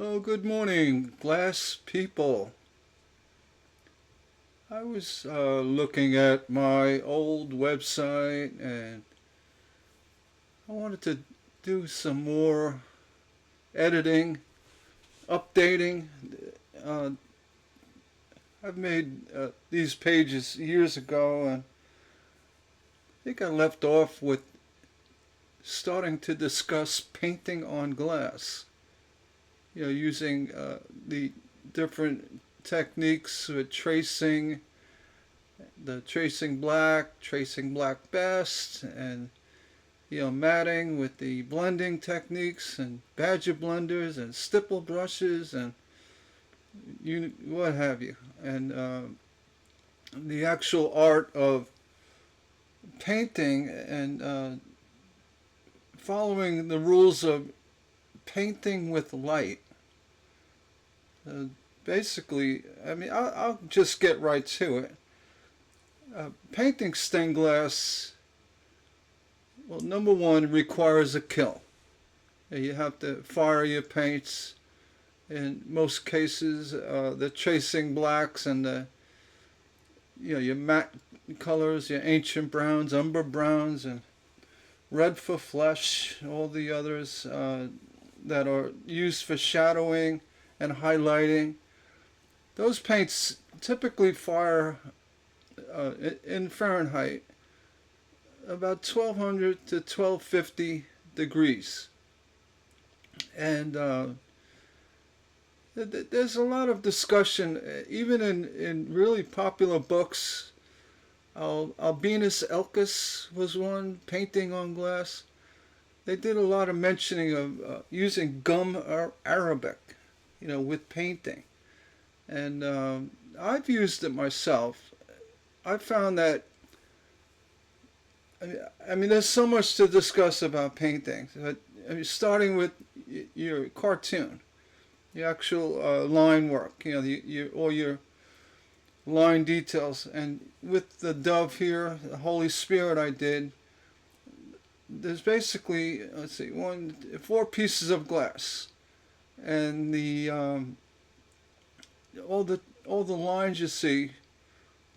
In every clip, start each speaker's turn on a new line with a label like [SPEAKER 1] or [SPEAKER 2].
[SPEAKER 1] Oh, good morning, glass people. I was looking at my old website and I wanted to do some more editing, updating. Uh, I've made these pages years ago, and I think I left off with starting to discuss painting on glass. Using the different techniques with tracing, the tracing black best, and matting with the blending techniques and badger blenders and stipple brushes and what have you, and the actual art of painting and following the rules of painting with light. Uh, Basically, I'll just get right to it. Painting stained glass, well, number one, requires a kiln. You have to fire your paints. In most cases, the tracing blacks and the your matte colors, your ancient browns, umber browns, and red for flesh. All the others that are used for shadowing and highlighting. Those paints typically fire in Fahrenheit about 1200 to 1250 degrees. And there's a lot of discussion, even in really popular books. Albinus Elkus was one, painting on glass. They did a lot of mentioning of using gum arabic, with painting. And I've used it myself. I found that, there's so much to discuss about painting. Starting with your cartoon, the actual line work, all your line details. And with the dove here, the Holy Spirit I did, there's basically, four pieces of glass. And the all the lines you see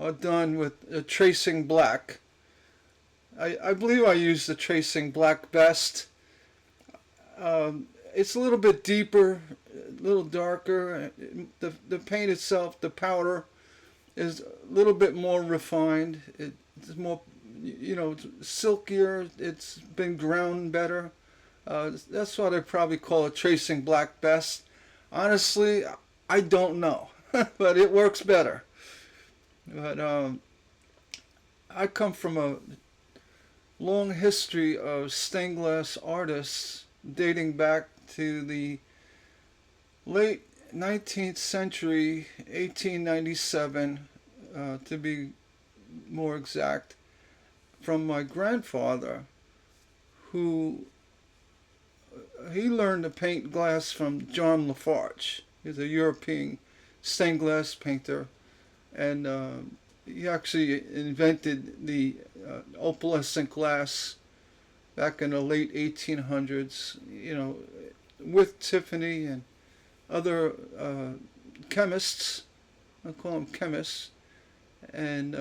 [SPEAKER 1] are done with tracing black. I believe I used the tracing black best. It's a little bit deeper, a little darker. The paint itself, the powder, is a little bit more refined. It's more, silkier. It's been ground better. That's what I probably call a tracing black best. Honestly, I don't know, but it works better. But I come from a long history of stained glass artists dating back to the late 19th century, 1897 to be more exact, from my grandfather, who he learned to paint glass from John Lafarge. He's a European stained glass painter, and he actually invented the opalescent glass back in the late 1800s, with Tiffany and other chemists. I call them chemists, and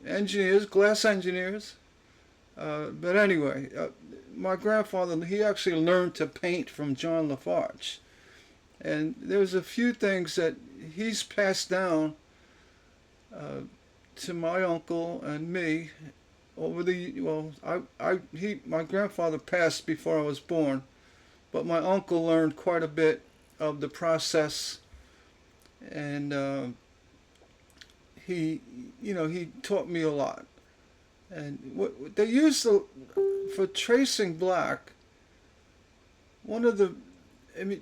[SPEAKER 1] engineers, glass engineers. But anyway, my grandfather, he actually learned to paint from John Lafarge. And there's a few things that he's passed down to my uncle and me over the my grandfather passed before I was born, but my uncle learned quite a bit of the process, and he taught me a lot. And what they use for tracing black, one of the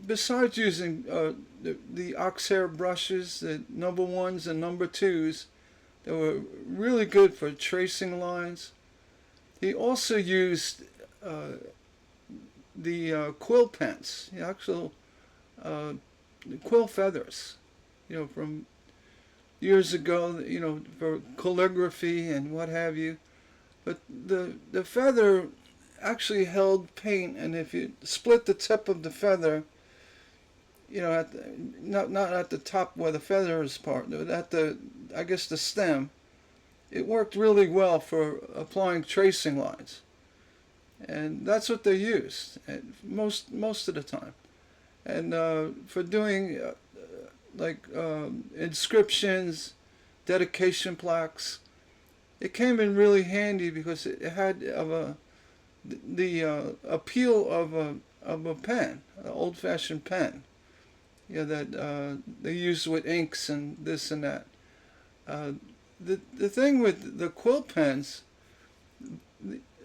[SPEAKER 1] besides using the oxhair brushes, the number ones and number twos, that were really good for tracing lines. He also used the quill pens, the actual quill feathers, from years ago, for calligraphy and what have you. But the feather actually held paint, and if you split the tip of the feather, at not at the top where the feather is part, but at the, I guess, the stem. It worked really well for applying tracing lines, and that's what they used most of the time. And for doing inscriptions, dedication plaques, it came in really handy because it had the appeal of a pen, an old-fashioned pen, that they used with inks and this and that. The thing with the quill pens,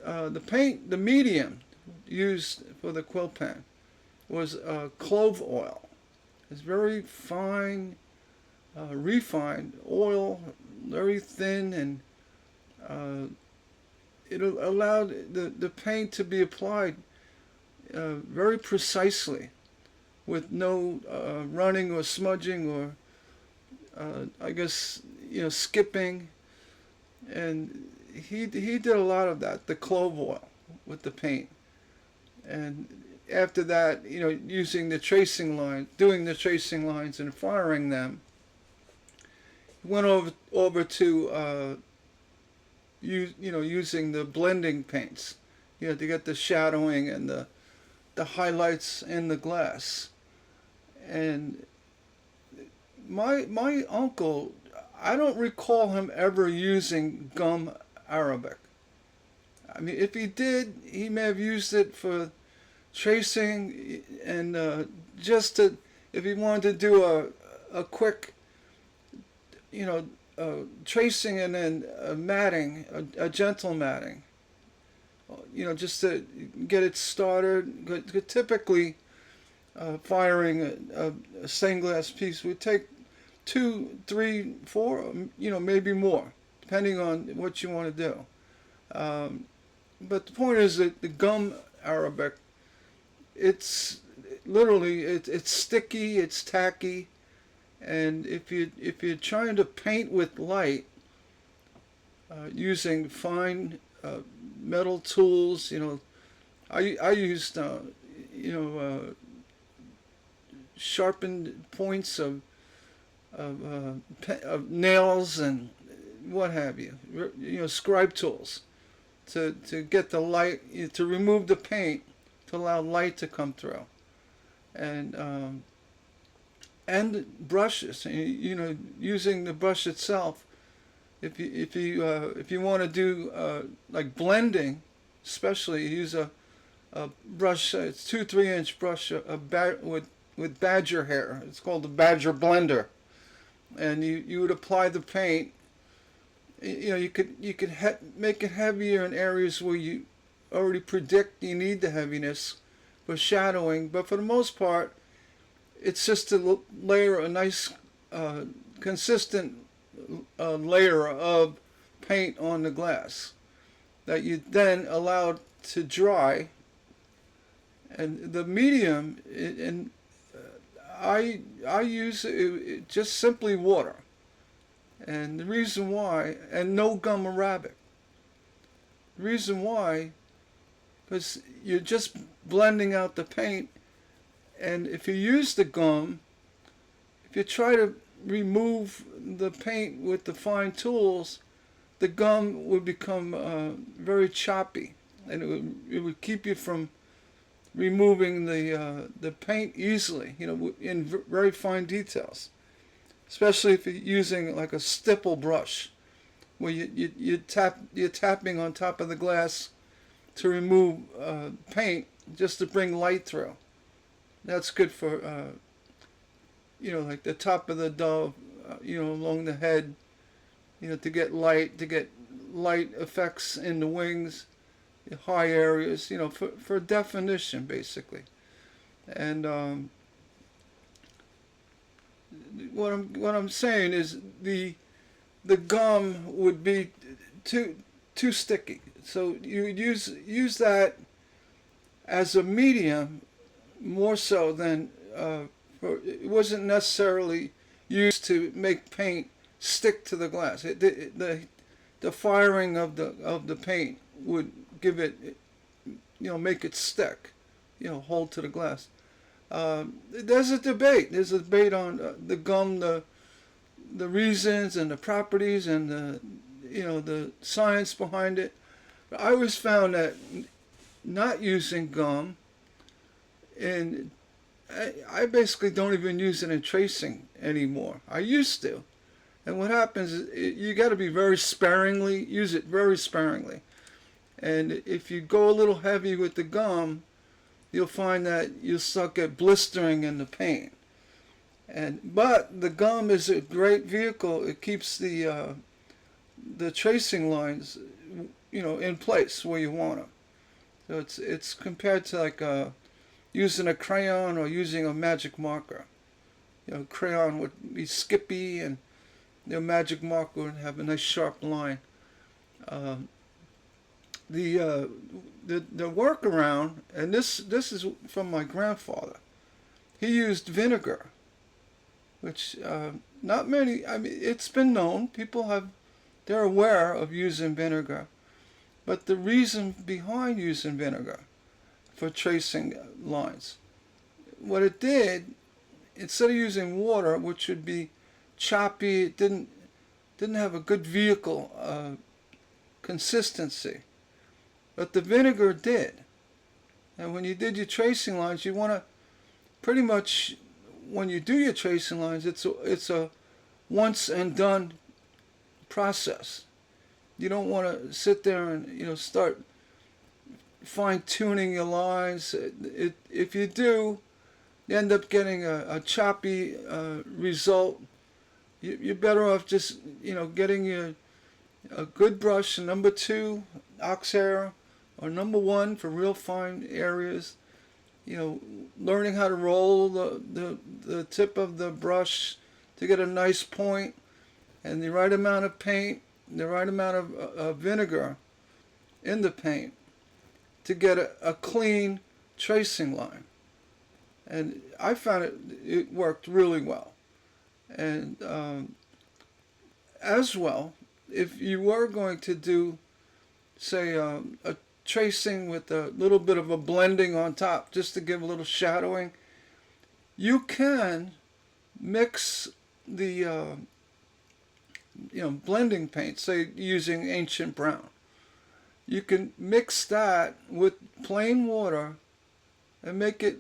[SPEAKER 1] the medium used for the quill pen was clove oil. It's very fine, refined oil, very thin, and it allowed the paint to be applied very precisely, with no running or smudging or I guess skipping. And he did a lot of that, the clove oil with the paint. And after that, using the tracing line, doing the tracing lines and firing them, he went over to using the blending paints, to get the shadowing and the highlights in the glass. And my uncle, I don't recall him ever using gum arabic. I mean, if he did, he may have used it for tracing and just to, if he wanted to do a quick, tracing and then a matting, a gentle matting, just to get it started. Typically, firing a stained glass piece would take 2, 3, 4, maybe more, depending on what you want to do. But the point is that the gum arabic, it's literally it's sticky, it's tacky, and if you're trying to paint with light, using fine metal tools, I used sharpened points of nails and what have you, scribe tools, to get the light, to remove the paint, to allow light to come through, and brushes, using the brush itself. If you want to do like blending, especially, use a brush. It's 2-3 inch brush with badger hair. It's called the badger blender, and you would apply the paint. You could make it heavier in areas where you already predict you need the heaviness for shadowing, but for the most part, it's just to layer a nice, consistent layer of paint on the glass that you then allow to dry. And the medium, and I use just simply water. And the reason why, and no gum arabic. The reason why, because you're just blending out the paint, and if you use the gum, if you try to remove the paint with the fine tools, the gum would become very choppy, and it would keep you from removing the paint easily, in very fine details. Especially if you're using like a stipple brush, where you're tapping on top of the glass to remove paint, just to bring light through. That's good for like the top of the dove, along the head, to get light effects in the wings, the high areas, for definition, basically. And what I'm saying is the gum would be too sticky, so you would use that as a medium more so than it wasn't necessarily used to make paint stick to the glass. The firing of the paint would give it, make it stick, hold to the glass. There's a debate. There's a debate on the gum, the reasons and the properties and the science behind it. I always found that not using gum, and I basically don't even use it in tracing anymore. I used to. And what happens is you got to be very sparingly, use it very sparingly. And if you go a little heavy with the gum, you'll find that you'll start get blistering in the paint. But the gum is a great vehicle. It keeps the tracing lines, in place where you want them. So it's compared to like using a crayon or using a magic marker. Crayon would be skippy, and the magic marker would have a nice sharp line. The workaround, and this is from my grandfather. He used vinegar, which not many. I mean, it's been known. They're aware of using vinegar, but the reason behind using vinegar for tracing lines, what it did, instead of using water, which would be choppy, it didn't have a good vehicle consistency, but the vinegar did. And when you did your tracing lines, you want to pretty much, when you do your tracing lines, it's a once and done process. You don't want to sit there and start fine tuning your lines. If you do, you end up getting a choppy result. You're better off just getting a good brush, number 2 ox hair, or number 1 for real fine areas. Learning how to roll the tip of the brush to get a nice point, and the right amount of paint, the right amount of vinegar in the paint to get a clean tracing line. And I found it worked really well. And as well, if you were going to do, say, a tracing with a little bit of a blending on top, just to give a little shadowing, you can mix the blending paint, say using ancient brown. You can mix that with plain water and make it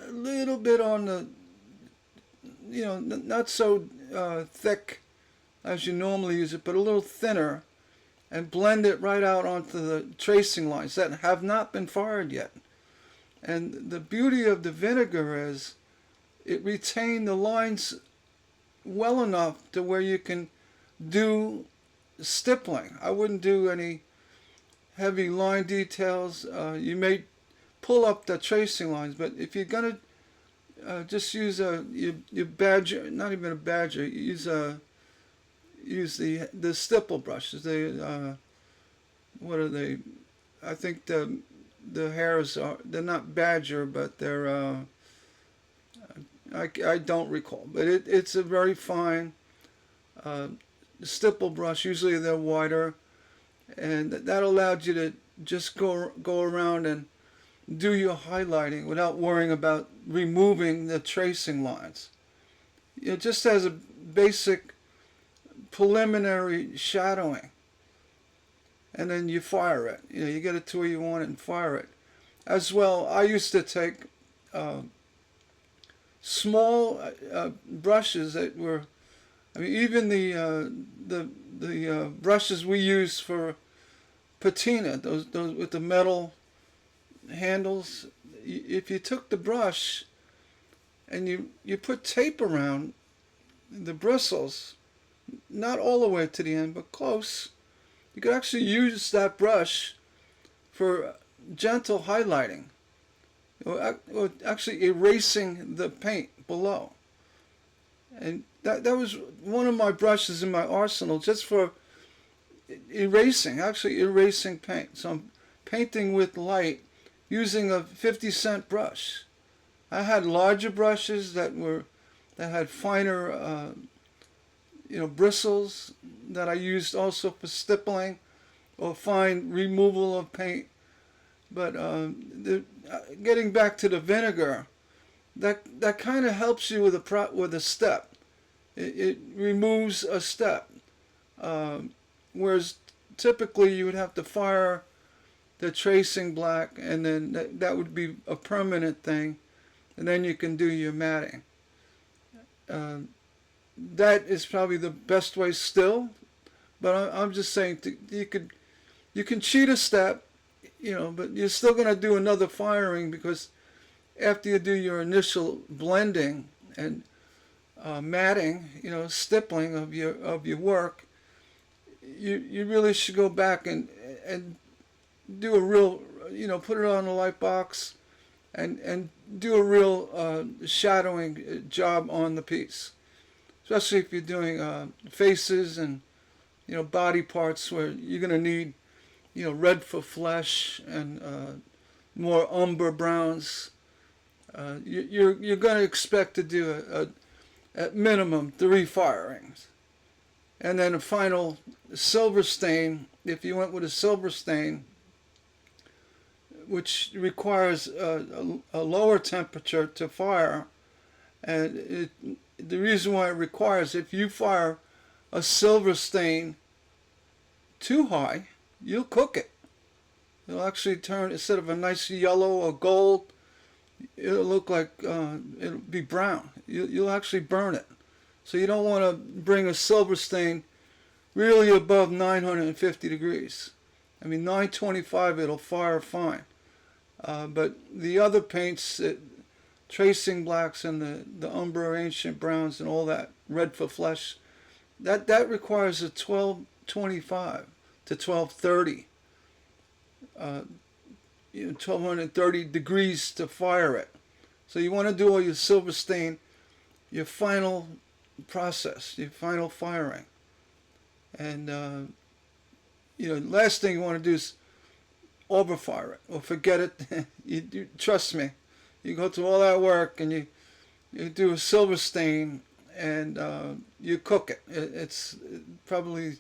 [SPEAKER 1] a little bit on the, not so thick as you normally use it, but a little thinner, and blend it right out onto the tracing lines that have not been fired yet. And the beauty of the vinegar is it retained the lines well enough to where you can do stippling. I wouldn't do any heavy line details. You may pull up the tracing lines, but if you're gonna just use your badger, not even a badger, use the stipple brushes. What are they? I think the hairs they're not badger, but they're I don't recall, but it's a very fine stipple brush. Usually they're wider, and that allowed you to just go around and do your highlighting without worrying about removing the tracing lines. Just as a basic preliminary shadowing, and then you fire it. You get it to where you want it and fire it. As well, I used to take small brushes that were, even the brushes we use for patina, those with the metal handles. If you took the brush and you put tape around the bristles, not all the way to the end, but close, you could actually use that brush for gentle highlighting, or actually erasing the paint below. And that was one of my brushes in my arsenal, just for actually erasing paint. So I'm painting with light using a 50-cent brush. I had larger brushes that had finer bristles that I used also for stippling or fine removal of paint. But getting back to the vinegar, that kind of helps you with a step. It removes a step, whereas typically you would have to fire the tracing black, and then that would be a permanent thing, and then you can do your matting. Uh, that is probably the best way still, but I'm just saying you can cheat a step, but you're still going to do another firing, because after you do your initial blending and matting, stippling of your work, you really should go back and do a real, put it on a light box and do a real shadowing job on the piece, especially if you're doing faces and body parts where you're going to need red for flesh and more umber browns. You're going to expect to do at minimum 3 firings, and then a final silver stain. If you went with a silver stain, which requires a lower temperature to fire, and the reason why it requires, if you fire a silver stain too high, you'll cook it. It'll actually turn, instead of a nice yellow or gold, it'll look like it'll be brown. You'll actually burn it. So you don't want to bring a silver stain really above 950 degrees. I mean, 925 it'll fire fine. But the other paints, tracing blacks and the umber ancient browns and all that, red for flesh, that requires a 1225 to 1230. 1230 degrees to fire it. So you want to do all your silver stain, your final process, your final firing. And last thing you want to do is overfire it or forget it. you trust me, you go through all that work and you do a silver stain and you cook it. It's probably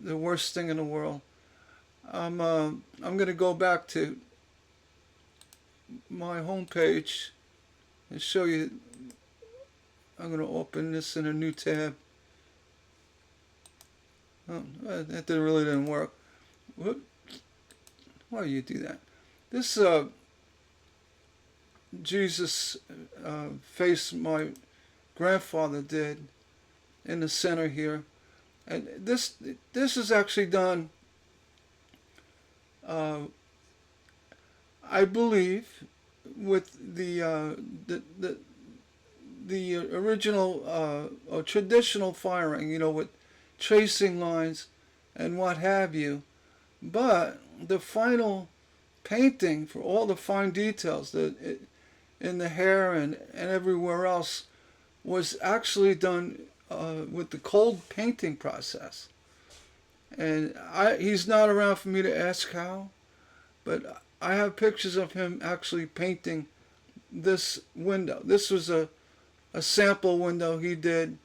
[SPEAKER 1] the worst thing in the world. I'm going to go back to my home page and show you. I'm going to open this in a new tab. Oh, that really didn't work. Why do you do that? This Jesus face my grandfather did in the center here, and this is actually done. I believe with the original or traditional firing, with tracing lines and what have you, but the final painting for all the fine details in the hair and everywhere else was actually done with the cold painting process. And he's not around for me to ask how, but I have pictures of him actually painting this window. This was a sample window he did.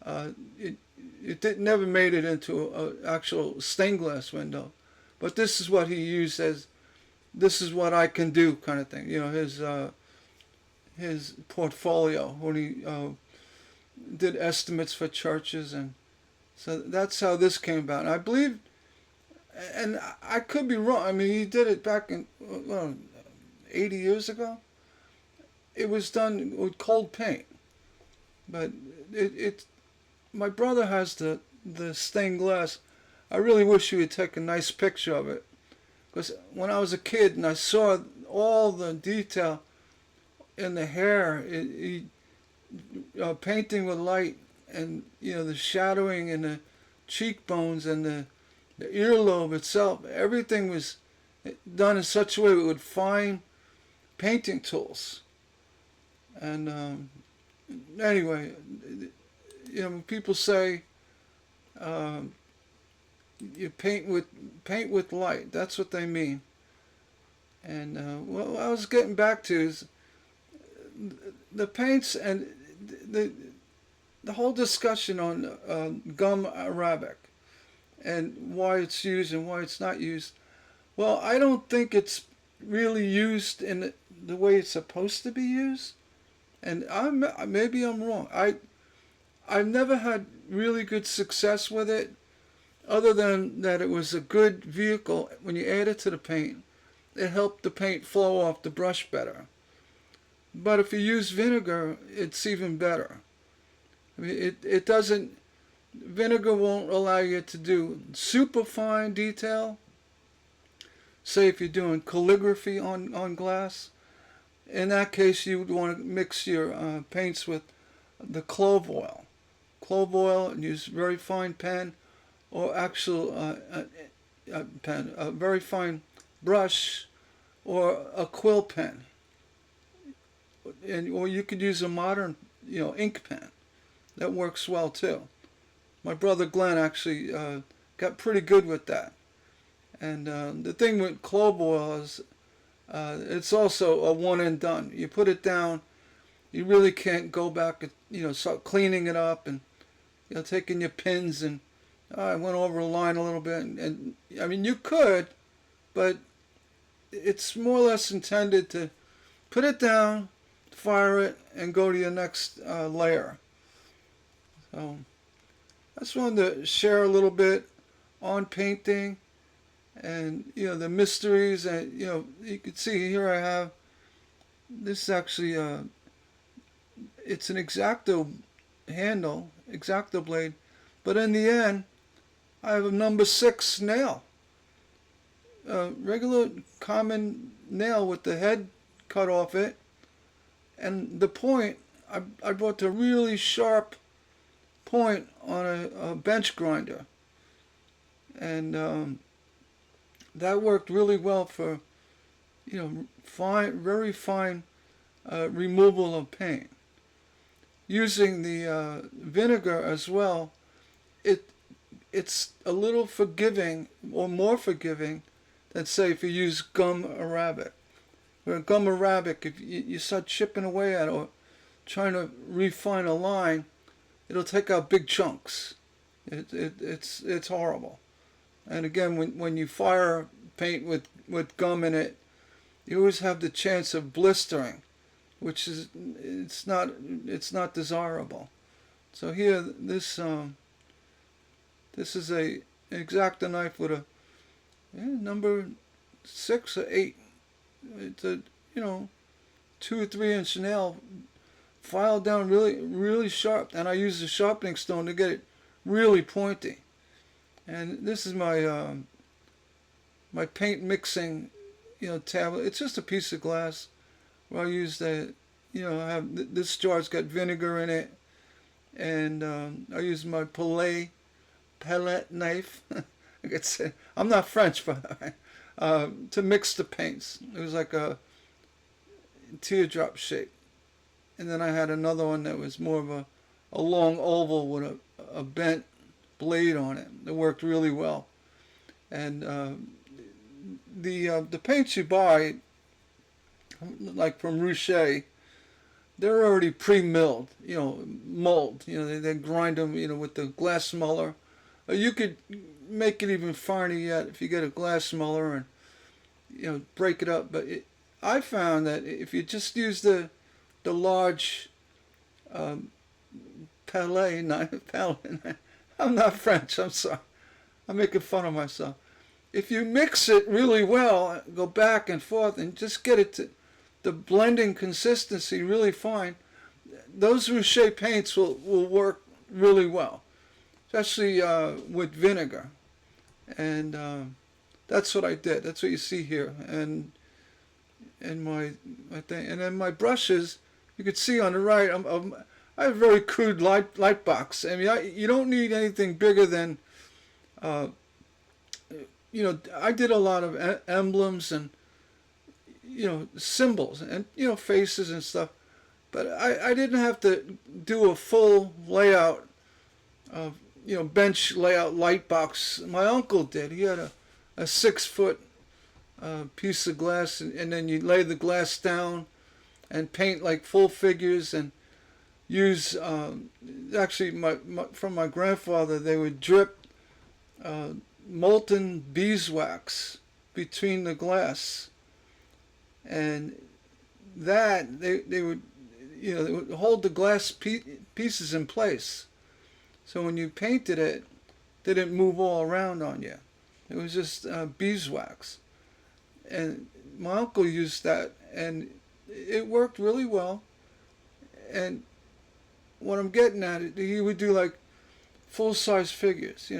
[SPEAKER 1] It never made it into an actual stained glass window, but this is what he used as, this is what I can do kind of thing. His portfolio when he did estimates for churches, and so that's how this came about. And I believe, and I could be wrong, I mean, he did it back in 80 years ago. It was done with cold paint, but my brother has the stained glass. I really wish he would take a nice picture of it, because when I was a kid and I saw all the detail in the hair, painting with light, and the shadowing and the cheekbones and the earlobe itself, everything was done in such a way with fine painting tools. And anyway, people say you paint with light. That's what they mean. And what I was getting back to is the paints and the whole discussion on gum arabic and why it's used and why it's not used. Well, I don't think it's really used in the way it's supposed to be used. And maybe I'm wrong. I've never had really good success with it, other than that it was a good vehicle. When you add it to the paint, it helped the paint flow off the brush better. But if you use vinegar, it's even better. I mean, it doesn't, vinegar won't allow you to do super fine detail. Say if you're doing calligraphy on glass, in that case you would want to mix your paints with the clove oil. Clove oil, and use very fine pen, or actual pen, a very fine brush, or a quill pen, or you could use a modern, ink pen. That works well too. My brother Glenn actually got pretty good with that. And the thing with clove oil is it's also a one and done. You put it down, you really can't go back and start cleaning it up and taking your pins and I went over a line a little bit. And I mean, you could, but it's more or less intended to put it down, fire it, and go to your next layer. So I just wanted to share a little bit on painting and the mysteries. And you can see here I have this. Actually it's an X-Acto handle, X-Acto blade, but in the end I have a number 6 nail, a regular common nail with the head cut off it, and the point I brought the really sharp point on a bench grinder, and that worked really well for very fine removal of paint. Using the vinegar as well, it's a little forgiving, or more forgiving than, say, if you use gum arabic. Where gum arabic, if you start chipping away at it or trying to refine a line, it'll take out big chunks. It's horrible. And again, when you fire paint with gum in it, you always have the chance of blistering, which is it's not desirable. So here, this is a X-Acto knife with a number 6 or 8. It's a 2 or 3 inch nail, filed down really sharp, and I use the sharpening stone to get it really pointy. And this is my my paint mixing tablet. It's just a piece of glass where I use I have this jar's got vinegar in it, and I use my palette knife. I'm not French, but to mix the paints. It was like a teardrop shape, and then I had another one that was more of a long oval with a bent blade on it. It worked really well. And the paints you buy, like from Rouchet, they're already pre-milled, mold. They grind them, with the glass muller. You could make it even finer yet if you get a glass muller and break it up. But I found that if you just use the large palette knife, I'm not French, I'm sorry, I'm making fun of myself. If you mix it really well, go back and forth and just get it to the blending consistency really fine, those Rouchet paints will work really well, especially with vinegar. And that's what I did. That's what you see here. And my thing. And then my brushes, you can see on the right, I have a very crude light box. I mean, you don't need anything bigger than, I did a lot of emblems and, symbols and, faces and stuff. But I didn't have to do a full layout of, bench layout light box. My uncle did. He had a 6-foot piece of glass, and then you lay the glass down and paint like full figures and use actually from my grandfather, they would drip molten beeswax between the glass and that they would, they would hold the glass pieces in place. So when you painted it, they didn't move all around on you. It was just beeswax. And my uncle used that, and it worked really well. And what I'm getting at, he would do like full-size figures,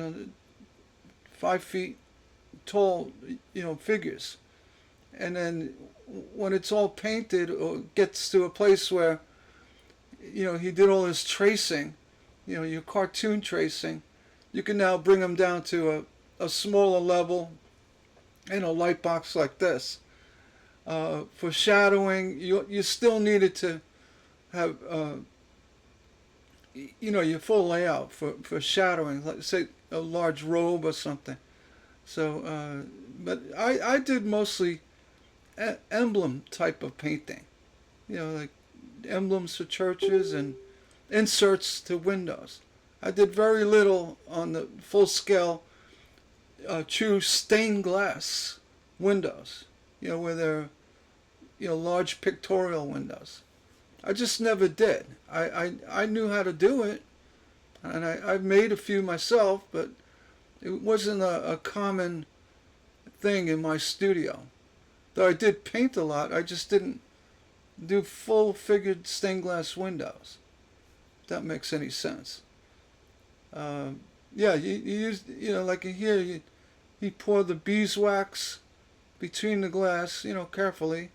[SPEAKER 1] 5 feet tall, figures. And then when it's all painted or gets to a place where, he did all his tracing, your cartoon tracing, you can now bring them down to a smaller level in a light box like this. For shadowing, you still needed to have, your full layout for shadowing, like say a large robe or something. So, but I did mostly emblem type of painting, like emblems for churches and inserts to windows. I did very little on the full scale, true stained glass windows, where they're, large pictorial windows. I just never did. I knew how to do it, and I've made a few myself, but it wasn't a common thing in my studio. Though I did paint a lot, I just didn't do full figured stained glass windows. If that makes any sense. Yeah, you used, like here, you pour the beeswax between the glass, carefully,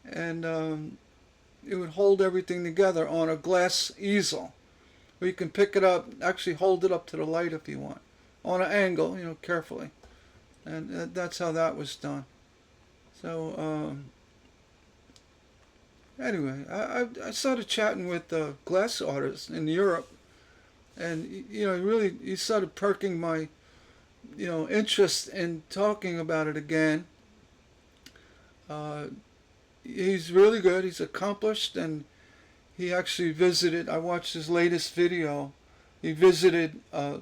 [SPEAKER 1] and it would hold everything together on a glass easel, where you can pick it up, actually hold it up to the light if you want, on an angle, carefully, and that's how that was done. So anyway, I started chatting with glass artists in Europe, and really he started perking my interest in talking about it again. He's really good. He's accomplished, and he actually visited. I watched his latest video. He visited a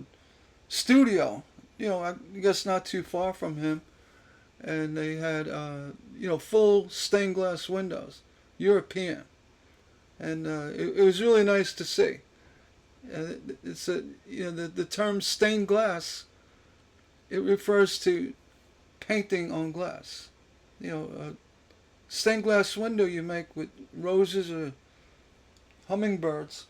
[SPEAKER 1] studio, I guess not too far from him, and they had full stained glass windows, European, and it was really nice to see. It's the term stained glass. It refers to painting on glass. Stained glass window you make with roses or hummingbirds.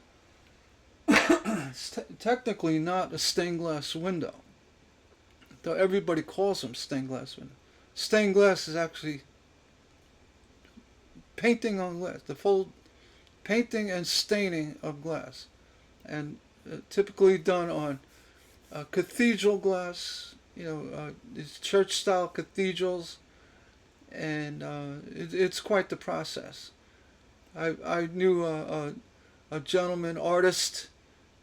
[SPEAKER 1] It's technically not a stained glass window, though everybody calls them stained glass window. Stained glass is actually painting on glass, the full painting and staining of glass, and typically done on cathedral glass, these church-style cathedrals, and it's quite the process. I knew a gentleman artist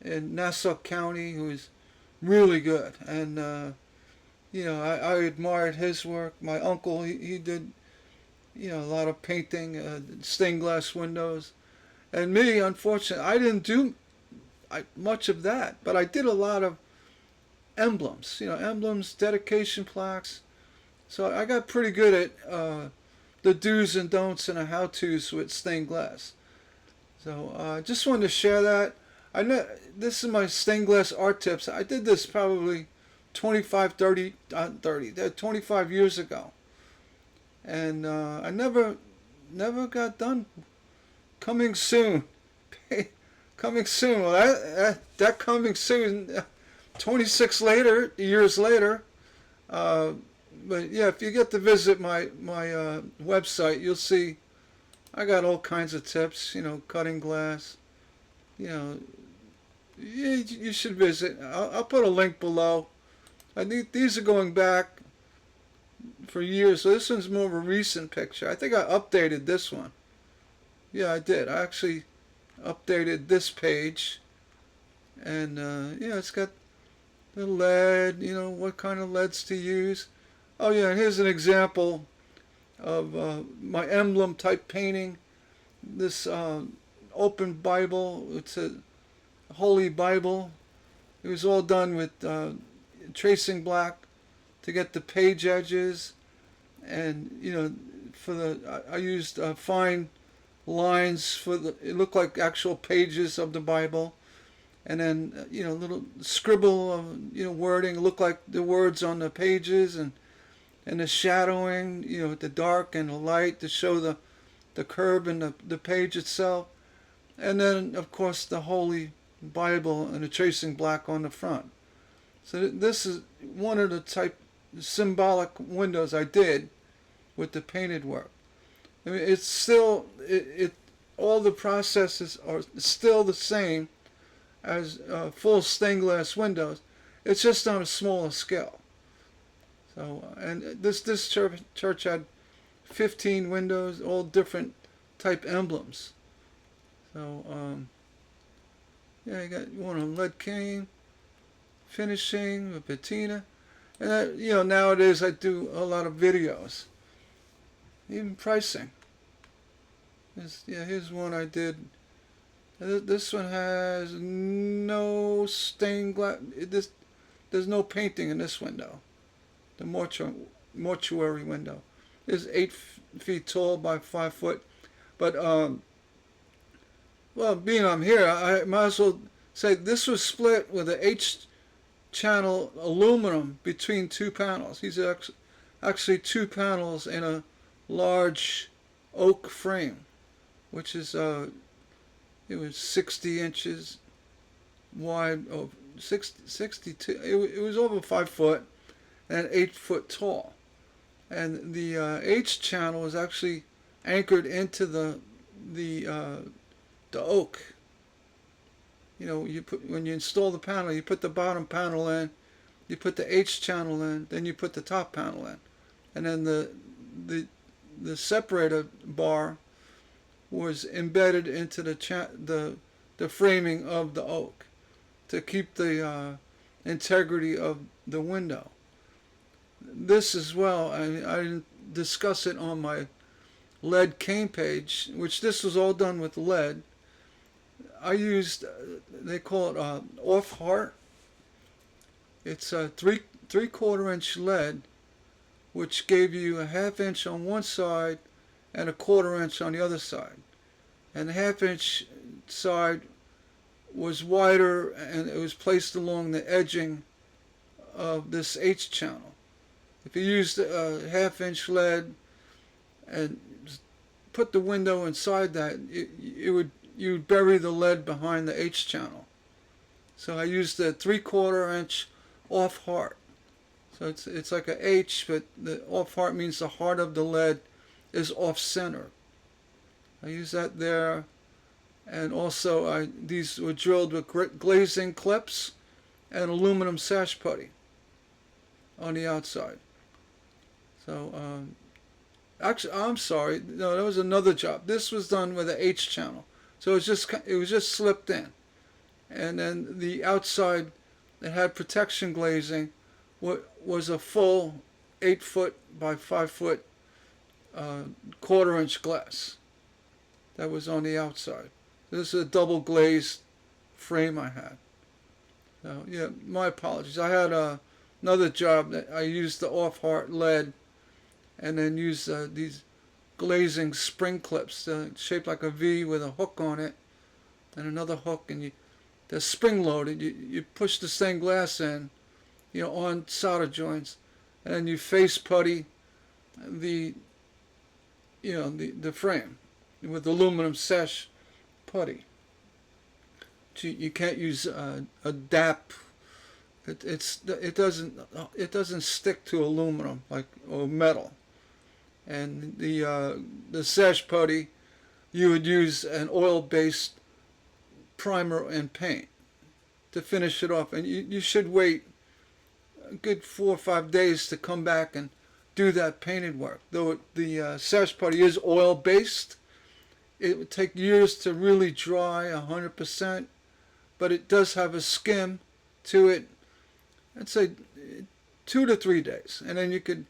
[SPEAKER 1] in Nassau County who was really good, and I admired his work. My uncle, he did a lot of painting, stained glass windows, and me, unfortunately, I didn't do much of that, but I did a lot of emblems, emblems, dedication plaques. So I got pretty good at the do's and don'ts and the how-tos with stained glass. So I just wanted to share that. I know this is my stained glass art tips. I did this probably 25 years ago, and I never got done. Coming soon. Coming soon. Well, that coming soon. 26 years later. But yeah, if you get to visit my website, you'll see I got all kinds of tips. Cutting glass. You should visit. I'll put a link below. I think these are going back for years. So this one's more of a recent picture. I think I updated this one. Yeah, I did. I actually updated this page, and it's got the lead. What kind of LEDs to use. Oh yeah, and here's an example of my emblem type painting. This open Bible. It's a Holy Bible. It was all done with tracing black to get the page edges, and for the I used fine lines for the. It looked like actual pages of the Bible, and then little scribble of wording. It looked like the words on the pages, and the shadowing, the dark and the light to show the curve in the page itself, and then of course the Holy Bible and the tracing black on the front. So this is one of the type symbolic windows I did with the painted work. I mean, it's still all the processes are still the same as full stained glass windows. It's just on a smaller scale. So, and this church had 15 windows, all different type emblems. So, yeah, you got one on lead cane, finishing with patina, and nowadays I do a lot of videos, even pricing. Here's one I did. This one has no stained glass. There's no painting in this window. The mortuary window is 8 feet tall by 5 foot. But well, being I'm here, I might as well say this was split with an H-channel aluminum between two panels. These are actually two panels in a large oak frame, which is it was 60 inches wide, 62. It was over 5 foot and 8 foot tall. And the H channel was actually anchored into the oak. When you install the panel, you put the bottom panel in, you put the H channel in, then you put the top panel in, and then the separator bar was embedded into the framing of the oak to keep the integrity of the window. This as well, I didn't discuss it on my lead cane page, which this was all done with lead. I used, they call it off heart. It's a 3/4 inch lead, which gave you a 1/2 inch on one side and a 1/4 inch on the other side. And the 1/2 inch side was wider, and it was placed along the edging of this H channel. If you used a 1/2 inch lead and put the window inside that, you'd bury the lead behind the H channel. So I used a 3/4 inch off heart. So it's like a H, but the off heart means the heart of the lead is off center. I use that there, and also these were drilled with glazing clips and aluminum sash putty on the outside. So actually, I'm sorry, no, that was another job. This was done with an H channel, so it was just slipped in, and then the outside that had protection glazing was a full 8 foot by 5 foot 1/4 inch glass that was on the outside. This is a double glazed frame I had. So yeah, my apologies. I had another job that I used the off heart lead, and then used these glazing spring clips shaped like a V with a hook on it, and another hook, and they're spring loaded. You push the stained glass in, on solder joints, and then you face putty the frame with aluminum sash putty. You can't use a DAP. It doesn't stick to aluminum or metal. And the sash putty, you would use an oil-based primer and paint to finish it off, and you should wait a good 4 or 5 days to come back and do that painted work. Though the sash putty is oil-based, it would take years to really dry 100%, but it does have a skim to it. I'd say 2 to 3 days, and then you could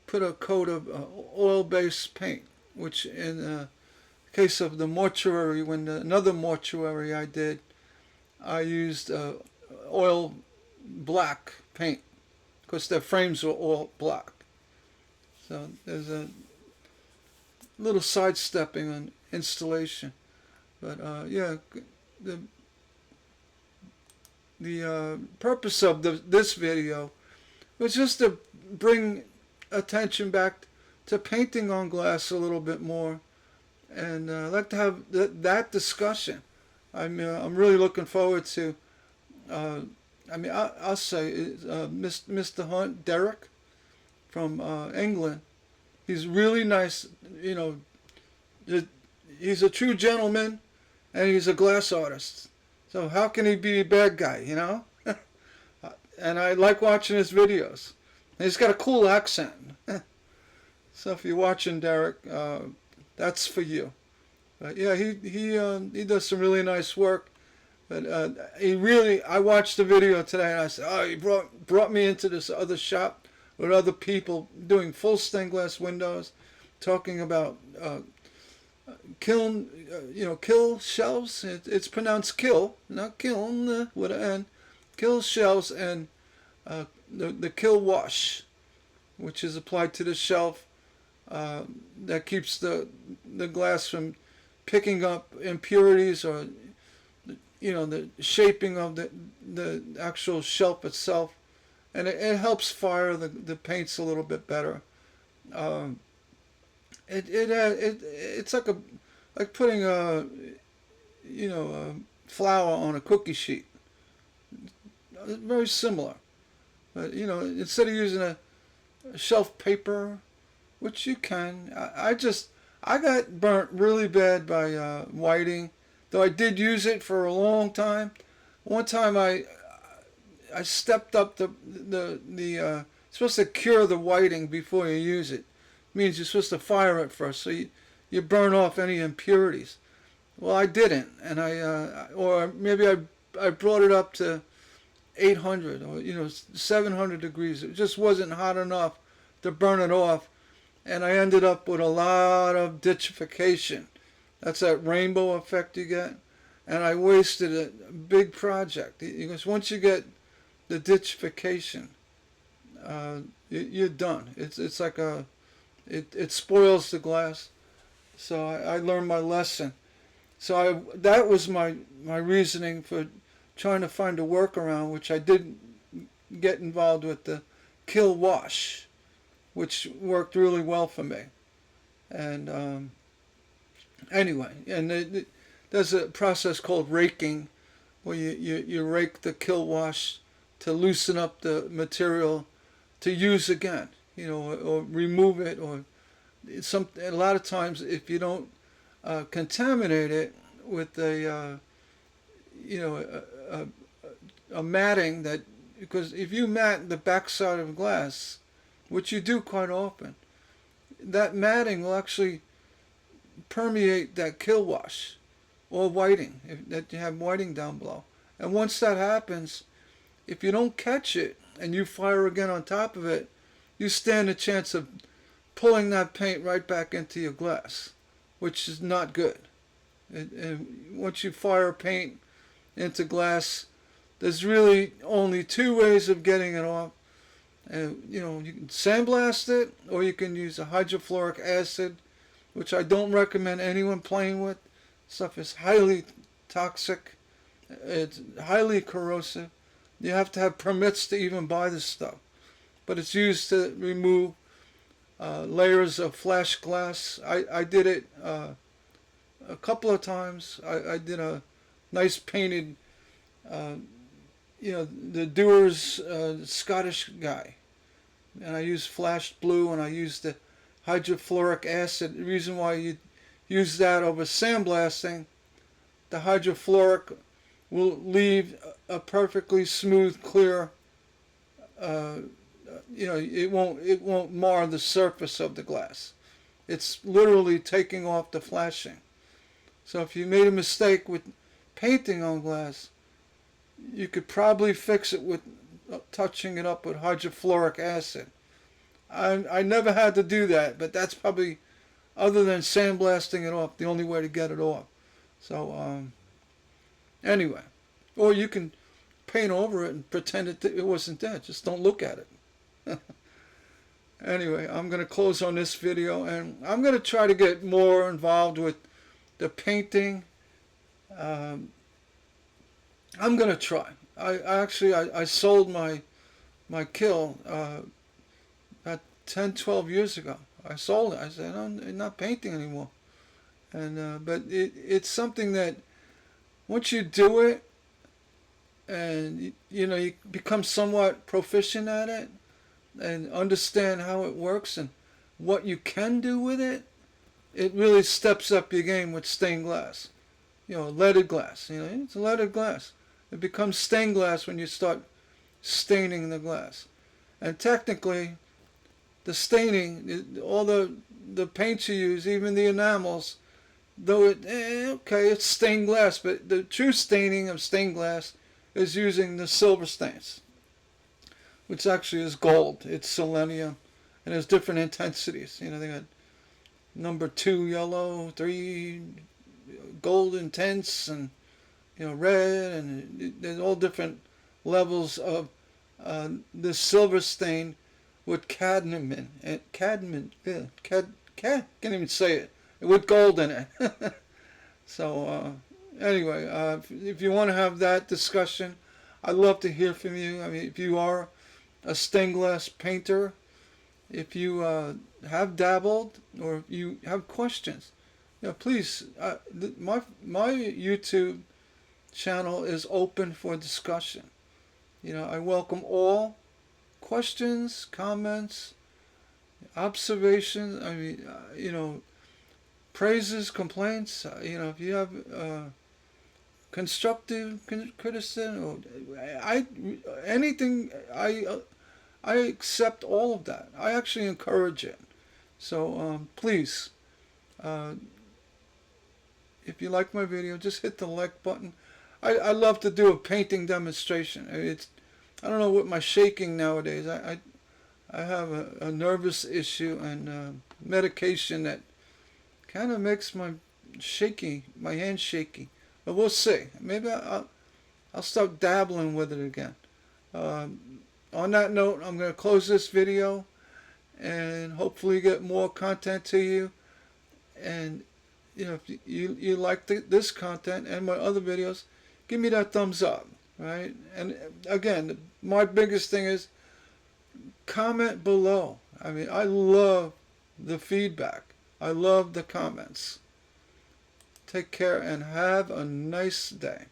[SPEAKER 1] put a coat of oil-based paint, which in the case of the mortuary, another mortuary I did, I used oil black paint because their frames were all black. So there's little sidestepping on installation. But yeah, the purpose of this video was just to bring attention back to painting on glass a little bit more, and I'd like to have that discussion. I'm really looking forward to. I'll say Mr. Hunt, Derek from England. He's really nice. You know, he's a true gentleman, and he's a glass artist. So how can he be a bad guy? You know. And I like watching his videos. And he's got a cool accent. So if you're watching Derek, that's for you. But yeah, he does some really nice work. But I watched the video today and I said, oh, he brought me into this other shop with other people doing full stained glass windows, talking about kiln, kill shelves. It's pronounced kill, not kiln with an N. Kill shelves and the kill wash, which is applied to the shelf, that keeps the glass from picking up impurities or the shaping of the actual shelf itself, and it helps fire the paints a little bit better. It's like putting a flour on a cookie sheet. Very similar, but instead of using a shelf paper, which you can, I got burnt really bad by whiting, though I did use it for a long time. One time I stepped up the supposed to cure the whiting before you use it. It means you're supposed to fire it first, so you burn off any impurities. Well, I didn't, and or maybe I brought it up to 800 or 700 degrees. It just wasn't hot enough to burn it off, and I ended up with a lot of ditchification. That's that rainbow effect you get, and I wasted a big project because once you get the ditchification, you're done. It's like it spoils the glass. So I learned my lesson. So that was my reasoning for trying to find a workaround, which I did get involved with the kill wash, which worked really well for me. And anyway, and there's a process called raking, where you rake the kill wash to loosen up the material to use again, or remove it, or a lot of times if you don't contaminate it with a matting, that because if you mat the backside of glass, which you do quite often, that matting will actually permeate that kill wash or whiting, that you have whiting down below. And once that happens, if you don't catch it and you fire again on top of it, you stand a chance of pulling that paint right back into your glass, which is not good. And once you fire paint into glass, there's really only two ways of getting it off. You can sandblast it, or you can use a hydrofluoric acid, which I don't recommend anyone playing with. Stuff is highly toxic. It's highly corrosive. You have to have permits to even buy this stuff. But it's used to remove layers of flash glass. I did it a couple of times. I did a nice painted, the Dewar's Scottish guy. And I used flashed blue, and I used the hydrofluoric acid. The reason why you use that over sandblasting, the hydrofluoric will leave a perfectly smooth, clear, it won't mar the surface of the glass. It's literally taking off the flashing. So if you made a mistake with painting on glass, you could probably fix it with touching it up with hydrofluoric acid. I never had to do that, but that's probably, other than sandblasting it off, the only way to get it off. So anyway, or you can paint over it and pretend it wasn't there. Just don't look at it. Anyway, I'm going to close on this video, and I'm going to try to get more involved with the painting. Um, I'm going to try. I sold my kiln about 10, 12 years ago. I sold it. I said, I'm not painting anymore. And but it's something that once you do it, and you become somewhat proficient at it, and understand how it works and what you can do with it, it really steps up your game with stained glass. Leaded glass. It's leaded glass. It becomes stained glass when you start staining the glass. And technically, the staining, all the paints you use, even the enamels, though it's stained glass, but the true staining of stained glass is using the silver stains, which actually is gold. It's selenium, and there's different intensities. They got number 2 yellow, 3 gold intense, and red, and there's all different levels of this silver stain with cadmium and can't even say it, with gold in it. So anyway, if you want to have that discussion, I'd love to hear from you. I mean, if you are a stained glass painter, if you have dabbled, or if you have questions, please. My YouTube channel is open for discussion. I welcome all questions, comments, observations. I mean, praises, complaints. If you have constructive criticism, or anything, I accept all of that. I actually encourage it. So please, if you like my video, just hit the like button. I love to do a painting demonstration. I don't know what my shaking nowadays. I have a nervous issue and medication that kind of makes my hands shaky. But we'll see. Maybe I'll start dabbling with it again. On that note, I'm going to close this video and hopefully get more content to you. And if you like this content and my other videos, give me that thumbs up, right? And again, my biggest thing is comment below. I mean, I love the feedback. I love the comments. Take care and have a nice day.